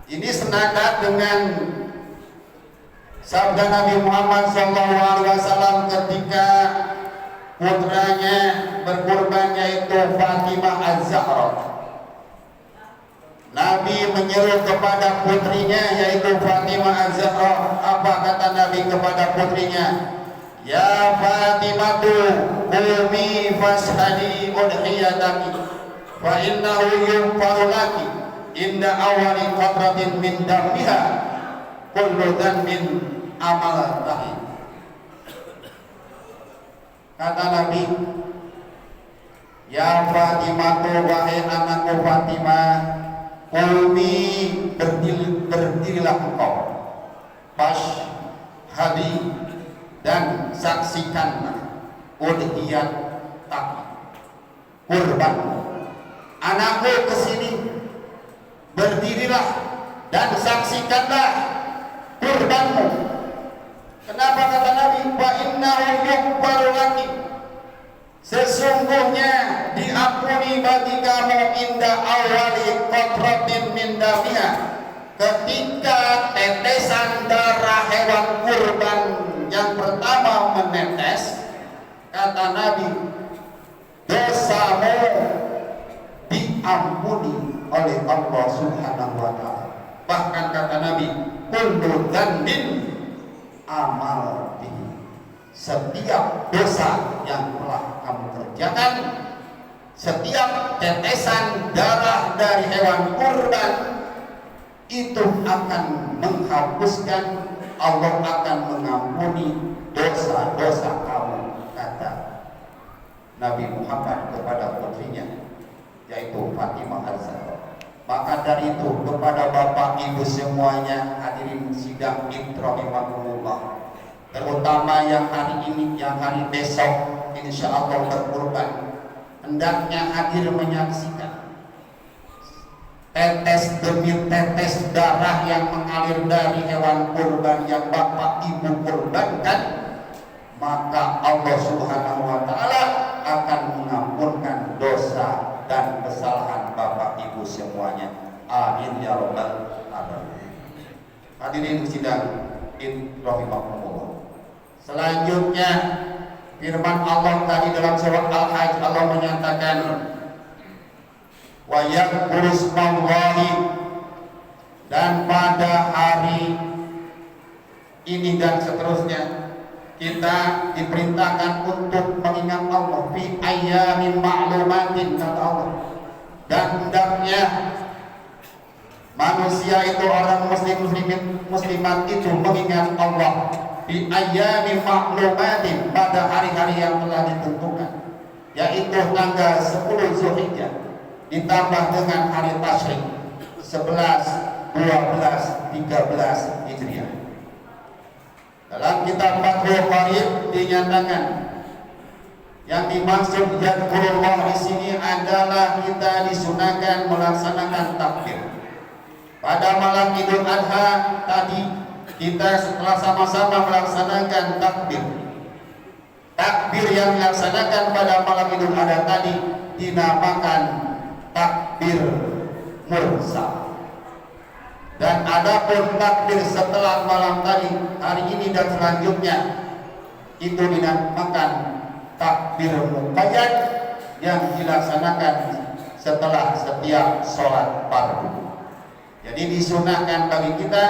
Ini senada dengan sabda Nabi Muhammad SAW ketika putranya berkurban, yaitu Fatimah Az-Zahra. Nabi menyeru kepada putrinya, yaitu Fatimah Az-Zahra. Apa kata Nabi kepada putrinya? Ya Fatimatu, qumi fashhadi udhiyataki, fa innahu yughfaru laki inda awali qatratin min damiha kullu dhanbin amal tahi. Kata Nabi, ya Fatimatu, wahai anakku Fatimah, qumi, berdirilah engkau, fashhadi, dan saksikanlah udhiyat taki, kurban. Anakku kesini, berdirilah dan saksikanlah kurbanmu. Kenapa kata Nabi? Wa innahu yughfaru laki, sesungguhnya diampuni bagi kamu inda awali qatratin min damiha, ketika tetesan darah hewan kurban yang pertama menetes. Kata Nabi, dosamu diampuni oleh Allah Subhanahu wa Ta'ala. Bahkan kata Nabi, kullu dzambin amal bihi, setiap dosa yang telah kamu kerjakan, setiap tetesan darah dari hewan kurban itu akan menghapuskan, Allah akan mengampuni dosa-dosa kamu, kata Nabi Muhammad kepada putrinya, yaitu Fatimah Az-Zahra. Maka dari itu kepada Bapak Ibu semuanya, hadirin sidang rahimakumullah, terutama yang hari ini, yang hari besok insya Allah berkurban, hendaknya hadir menyaksikan tetes demi tetes darah yang mengalir dari hewan kurban yang Bapak Ibu kurbankan, maka Allah Subhanahu wa Ta'ala akan mengampunkan dosa dan kesalahan Bapak Ibu semuanya. Amin ya rabbal alamin. Hadirin sidang rahimakumullah. Selanjutnya firman Allah tadi dalam surat Al-Hajj, Allah menyatakan wa yadhkuru ismallahi, dan pada hari ini dan seterusnya kita diperintahkan untuk mengingat Allah fi ayyamin ma'lumatin, kata Allah. Dan hendaknya manusia itu, orang muslimat itu mengingat Allah fi ayyamin ma'lumatin, pada hari-hari yang telah ditentukan, yaitu tanggal 10 Zulhijjah ditambah dengan hari tasyrik 11, 12, 13 Hijriah. Dalam kitab Fathul Qarib dinyatakan yang dimaksud yadkurullah di sini adalah kita disunahkan melaksanakan takbir. Pada malam Idul Adha tadi kita setelah sama-sama melaksanakan takbir. Takbir yang dilaksanakan pada malam Idul Adha tadi dinamakan takbir mursal. Dan adapun takbir setelah malam tadi, hari ini dan selanjutnya, itu dinamakan takbir muqayyad yang dilaksanakan setelah setiap sholat fardu. Jadi disunahkan bagi kita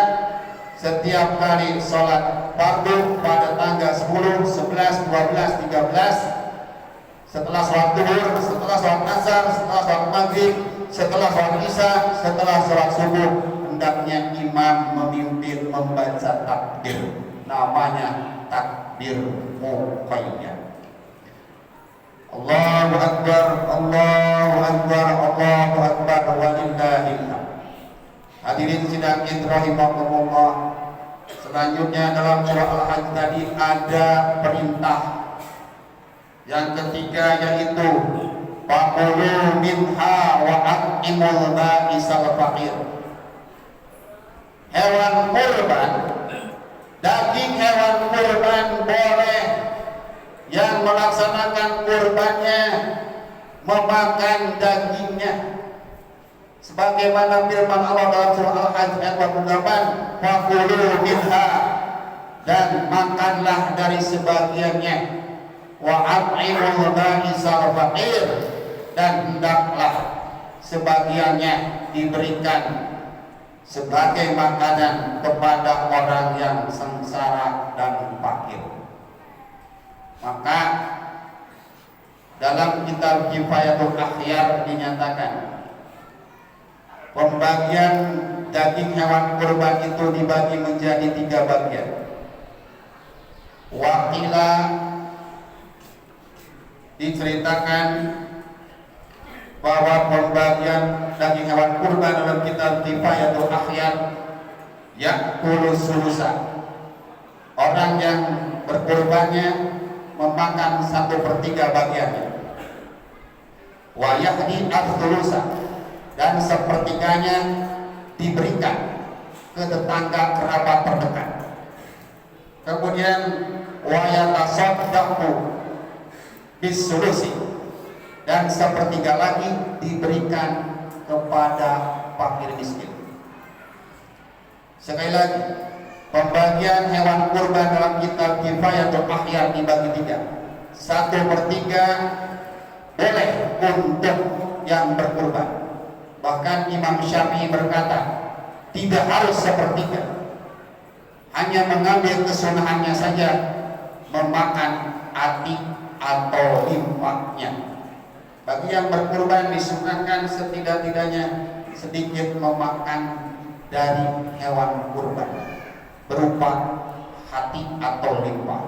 setiap kali sholat fardu pada tanggal 10, 11, 12, 13, setelah sholat duhur, setelah sholat asar, setelah sholat maghrib, setelah sholat isya, setelah sholat subuh, hendaknya imam memimpin membaca takbir, namanya takbir muqayyad. Allahu Akbar, Allahu Akbar, Allahu Akbar, walillahil hamd. Hadirin sidang rahimakumullah. Selanjutnya dalam surah Al-Hajj tadi ada perintah yang ketiga, yaitu fakulu minha wa at'imul ba'isal faqir. Hewan kurban, daging hewan kurban boleh, yang melaksanakan kurbannya memakan dagingnya, sebagaimana firman Allah dalam surah Al-Hajj ayat 48, fakulu minha, dan makanlah dari sebagiannya, wa at'imul ba'isal faqir, dan hendaklah sebagiannya diberikan sebagai makanan kepada orang yang sengsara dan fakir. Maka dalam kitab Kifayatul Akhyar dinyatakan pembagian daging hewan kurban itu dibagi menjadi 3 bagian. Wakila diceritakan bahwa pembagian daging hewan kurban dalam kitab Kifayatul Akhyar yakulu sulusa. Orang yang berkurbannya memakan 1/3 bagiannya. Wa yahdi al-thulusa, dan sepertiganya diberikan ke tetangga kerabat terdekat. Kemudian wa yatasaddaqu bis-sulusi, dan 1/3 lagi diberikan kepada fakir miskin. Sekali lagi, pembagian hewan kurban dalam kitab Kifayatul Akhyar dibagi 3. 1/3 boleh untuk yang berkurban. Bahkan Imam Syafi'i berkata, tidak harus 1/3, hanya mengambil kesunahannya saja, memakan atik atau limfanya. Bagi yang berkurban disunahkan setidak-tidaknya sedikit memakan dari hewan kurban berupa hati atau limpa.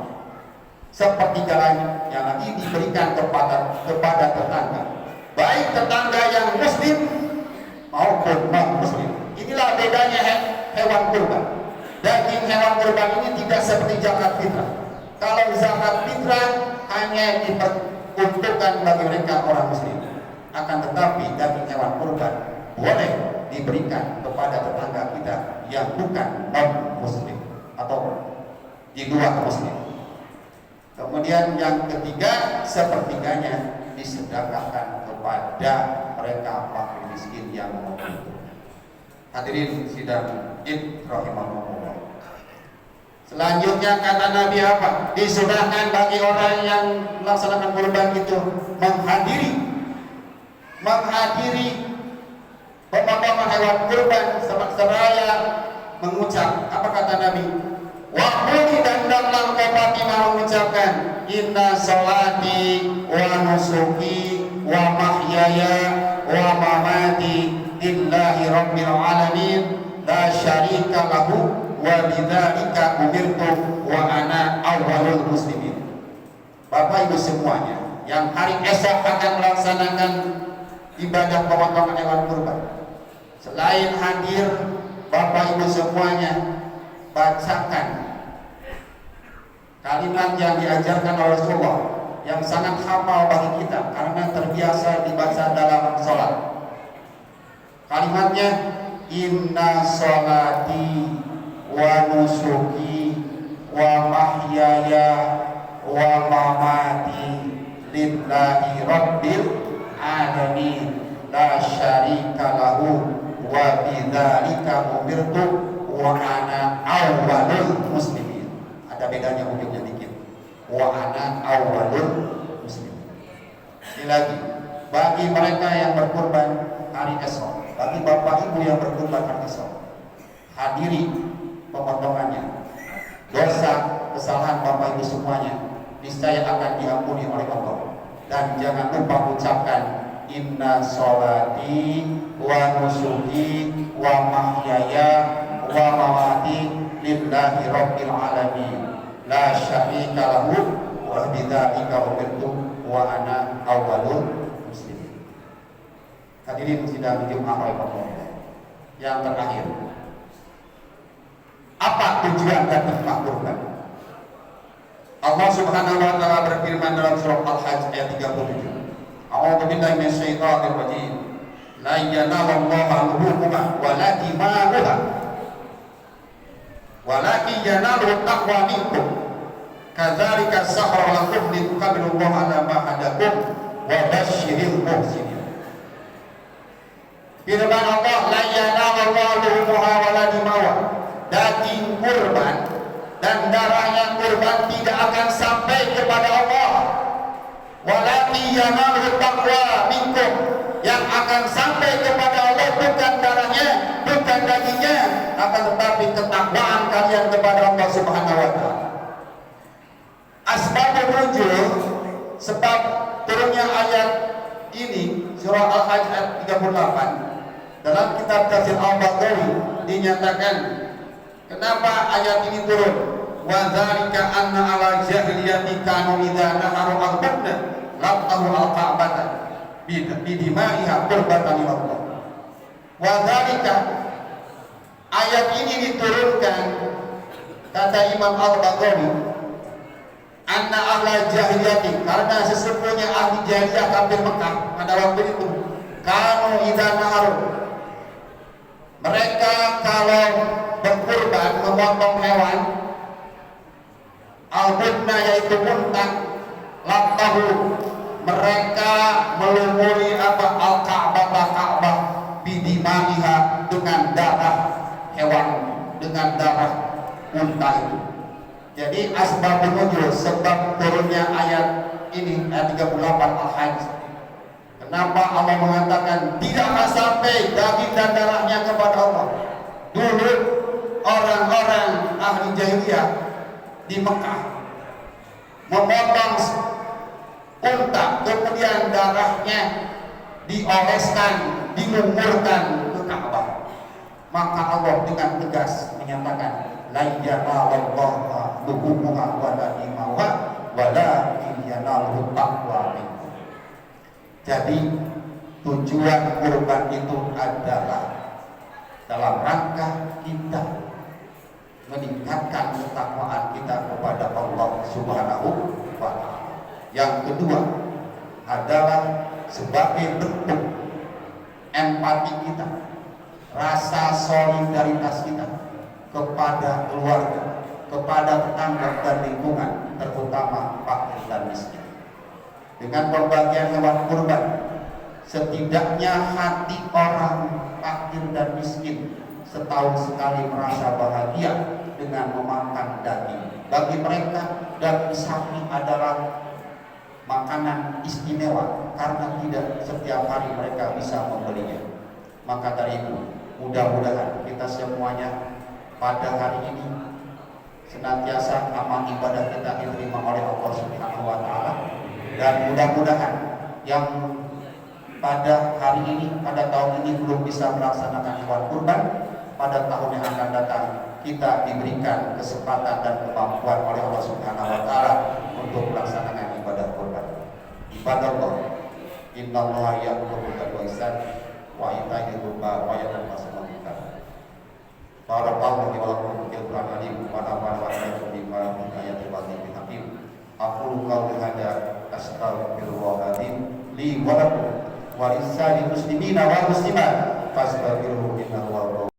1/3 yang lagi diberikan kepada tetangga, baik tetangga yang muslim maupun non muslim. Inilah bedanya hewan kurban. Daging hewan kurban ini tidak seperti zakat fitrah. Kalau zakat fitrah hanya diperuntukkan bagi mereka orang muslim, akan tetapi daging hewan kurban boleh diberikan kepada tetangga kita yang bukan non muslim atau di luar muslim. Kemudian yang ketiga, 1/3-nya disedekahkan kepada mereka fakir miskin yang membutuhkan. Hadirin sidang Id rahimahullah. Selanjutnya kata Nabi apa? Disunahkan bagi orang yang melaksanakan kurban itu menghadiri pemotongan hewan kurban seraya mengucap, apa kata Nabi? Waquli, dan dalam Fatimah mengucapkan, inna sholati wa nusuki wa mahyaya wa mamati lillahi rabbil alamin la syarika lahu wa bidzalika umirtu wa ana awwalul muslimin. Bapak Ibu semuanya yang hari esok akan melaksanakan ibadah pemotongan hewan kurban, selain hadir, Bapak Ibu semuanya bacakan kalimat yang diajarkan oleh Rasulullah yang sangat hafal bagi kita karena terbiasa dibaca dalam sholat. Kalimatnya, inna sholati wa nusuki wa mahyaya wa mamati lillahi rabbil alamin la syarika lahu wa bidzalika umirtu wa ana awwalul muslimin. Ada bedanya umumnya dikit. Wa ana awwalul muslimin. Sekali lagi, bagi mereka yang berkurban hari esok, bagi bapak ibu yang berkurban hari esok, hadiri pemotongannya. Dosa kesalahan bapak ibu semuanya niscaya akan diampuni oleh Allah. Dan jangan lupa ucapkan inna sholati wa nusuki wa mahyaya wa mamati lillahi rabbil alamin la syarika lahu wa bidzalika umirtu wa ana awwalul muslimin. Hadirin sidang Jumat rahimahullah. Yang terakhir, apa tujuan dan hikmah kurban? Allah Subhanahu wa taala berfirman dalam surah Al-Hajj ayat 37. A'udzu billahi minasyaitonir rajim. La yanalallaha luhumuha wala dima'uha. Walakin yanaluhu taqwa minkum. Kadzalika sakhara lakum litukabbirullaha ala ma hadakum wa basyiril muhsinin. Firman Allah, la yanalallahu luhumuha wala dima'uha. Daging kurban dan darahnya kurban tidak akan sampai kepada Allah. Walakin yanaluhu taqwa minkum. Yang akan sampai kepada Allah bukan darahnya, bukan dagingnya, akan tetapi ketakwaan kalian kepada Allah Subhanahu wa taala. Asbabun nuzul, sebab turunnya ayat ini surah Al-Hajj ayat 38 dalam kitab Tafsir Al-Baghawi dinyatakan kenapa ayat ini turun. Wa dzalika anna ala jahiliyati kanu idza naharu al-budna laqahu al-ka'bata bidimaiha qurbatan ilallah. Wa dzalika, ayat ini diturunkan, kata Imam Al-Baghawi, anna ahla jahiliyati, karena sesungguhnya ahli jahiliyah kafir Mekah pada waktu itu, kanu idza naharu, mereka kalau berkurban memotong hewan al-budna yaitu unta, laqahu, mereka melumuri al-Ka'bah bidimaiha, dengan darah hewan, dengan darah unta itu. Jadi asbabun nuzul, sebab turunnya ayat ini ayat 38 Al-Hajj. Kenapa Allah mengatakan tidak akan sampai daging dan darahnya kepada Allah? Dulu orang-orang ahli jahiliyah di Mekah memotong unta, kemudian darahnya dioleskan, dimumurkan ke Ka'bah. Maka Allah dengan tegas menyatakan, la yanalallaha luhumuha wala dima'uha walakin yanaluhu taqwa minkum. Jadi tujuan kurban itu adalah dalam rangka kita meningkatkan ketakwaan kita kepada Allah Subhanahu wa taala. Yang kedua adalah sebagai bentuk empati kita, rasa solidaritas kita kepada keluarga, kepada tetangga dan lingkungan, terutama fakir dan miskin. Dengan pembagian hewan kurban, setidaknya hati orang fakir dan miskin setahun sekali merasa bahagia dengan memakan daging. Bagi mereka, daging sapi adalah makanan istimewa karena tidak setiap hari mereka bisa membelinya. Maka dari itu, mudah-mudahan kita semuanya pada hari ini senantiasa amal ibadah kita diterima oleh Allah Subhanahu wa taala, dan mudah-mudahan yang pada hari ini, pada tahun ini belum bisa melaksanakan hewan kurban, pada tahun yang akan datang kita diberikan kesempatan dan kemampuan oleh Allah Subhanahu wa taala untuk melaksanakan ibadah kurban. Ibadah Allah, innallaha ya'muru bil ihsan wa ita'i dzil qurba wa yanha 'anil munkar. Barakallahu wa lakum fil Qur'anil wa nafa'ana wa iyyakum bima min ayatil hakim. Aqulu qawli hadza astaghfirullahaladzim li wa lakum wa lisa'il muslimina wal muslimat fastaghfiruhu innahu huwal ghafurur.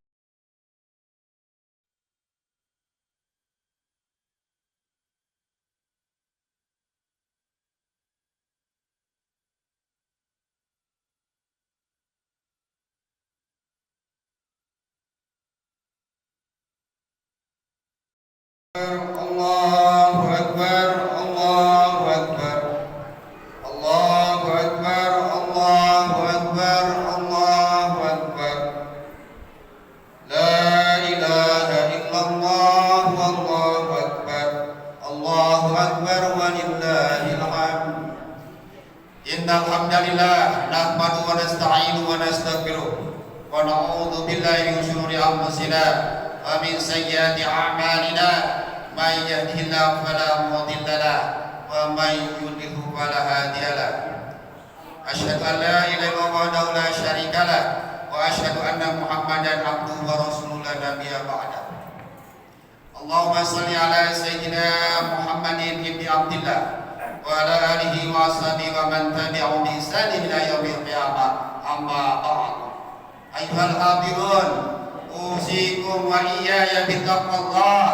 Allahu Akbar, Allahu Akbar, Allahu Akbar, Allahu Akbar, Allahu Akbar. La ilaha illallah, Allahu Akbar, Allahu Akbar walillahil hamd. Innal hamdalillah nahmadu wa nasta'inu wa nastaghfiruh wa na'udzu billahi min shururi anfusina wa min sayyiati a'malina. Man yahdihillahu fala mudilla lahu ومن يضلله فلا هادي له أشهد أن لا إله إلا الله وحده لا شريك له وأشهد أن محمدا عبده ورسوله لا نبي بعده اللهم صل على سيدنا محمد بن عبد الله وعلى آله وصحبه ومن تبعهم بإحسان إلى يوم القيامة أما بعد أيها الحاضرون أوصيكم وإياي بتقوى الله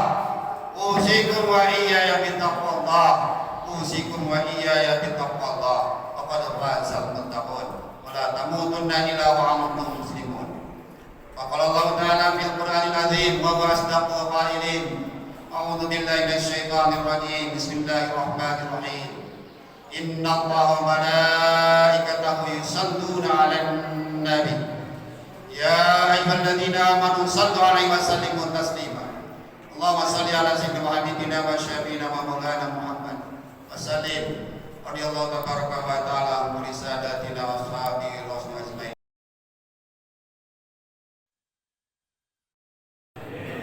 أوصيكم وإياي بتقوى الله أوصيكم وإياي بتقوى الله وقد فاز المتقون ولا تموتن إلا وأنتم مسلمون وقال الله تعالى في القرآن العظيم وهو أصدق القائلين أعوذ بالله من الشيطان الرجيم بسم الله الرحمن الرحيم إن الله وملائكته يصلون على النبي يا أيها الذين آمنوا صلوا عليه وسلموا تسليما اللهم صل على سيدنا وحبيبنا وشفينا ومولانا محمد وسلم رضي الله تبارك وتعالى عن ساداتنا وأصحابه الرسول أجمعين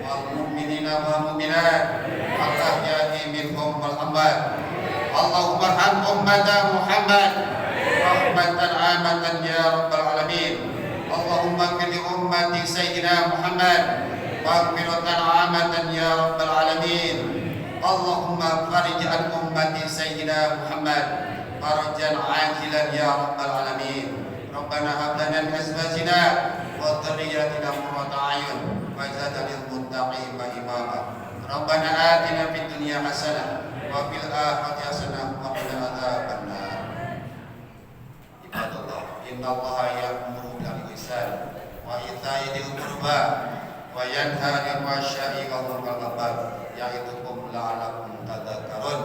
والمؤمنين والمؤمنات الأحياء منهم والأموات اللهم ارحم أمة محمد رحمة عامة يا رب العالمين اللهم اغفر لأمة سيدنا محمد مغفرة عامة يا رب العالمين اللهم فرج عن أمة سيدنا محمد فرجا عاجلا يا رب العالمين ربنا هب لنا من أزواجنا وذرياتنا قرة أعين واجعلنا للمتقين إماما ربنا آتنا في الدنيا حسنة وفي الآخرة حسنة وقنا عذاب النار عباد الله إن الله يأمر بالإحسان وإيتاء ذي القربى وينهى عن الفحشاء والمنكر والبغي يعظكم لعلكم تذكرون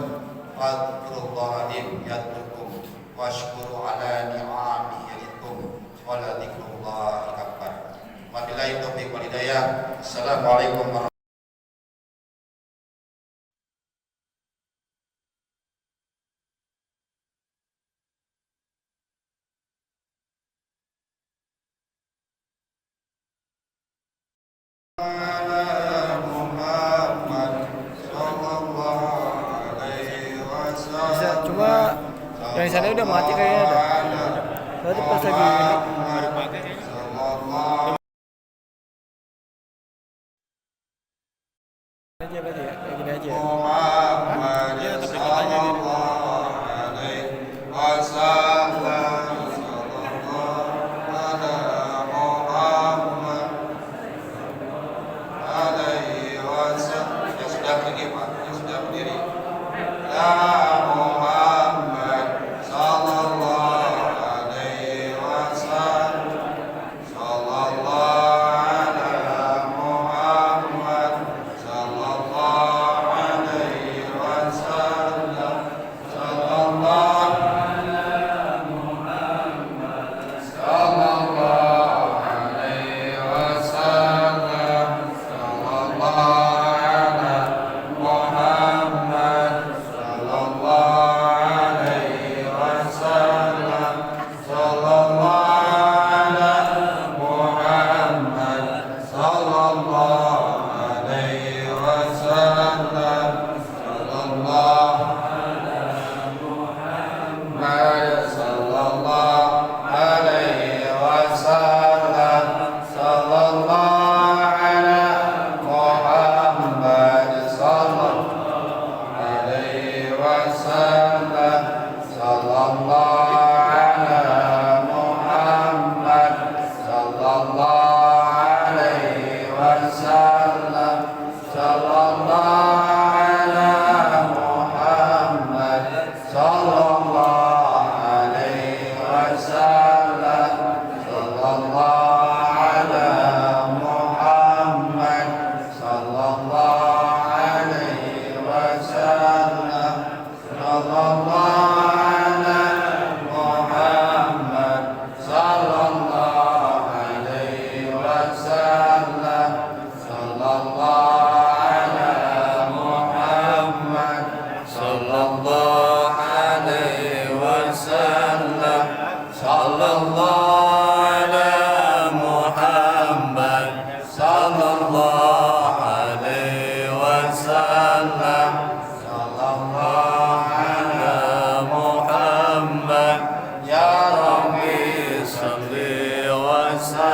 فاذكروا الله العظيم يذكركم واشكروا على نعمه يزدكم ولذكر الله أكبر وبالله التوفيق والهداية السلام عليكم ورحمة الله Cuma yang sana udah mati kayaknya ada. Berarti pas lagi nggak dipakai kayaknya. Aja berarti ya, kayak gini aja. Dia tetap di kotanya gitu. Sallallahu alaihi wasallam.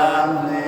salli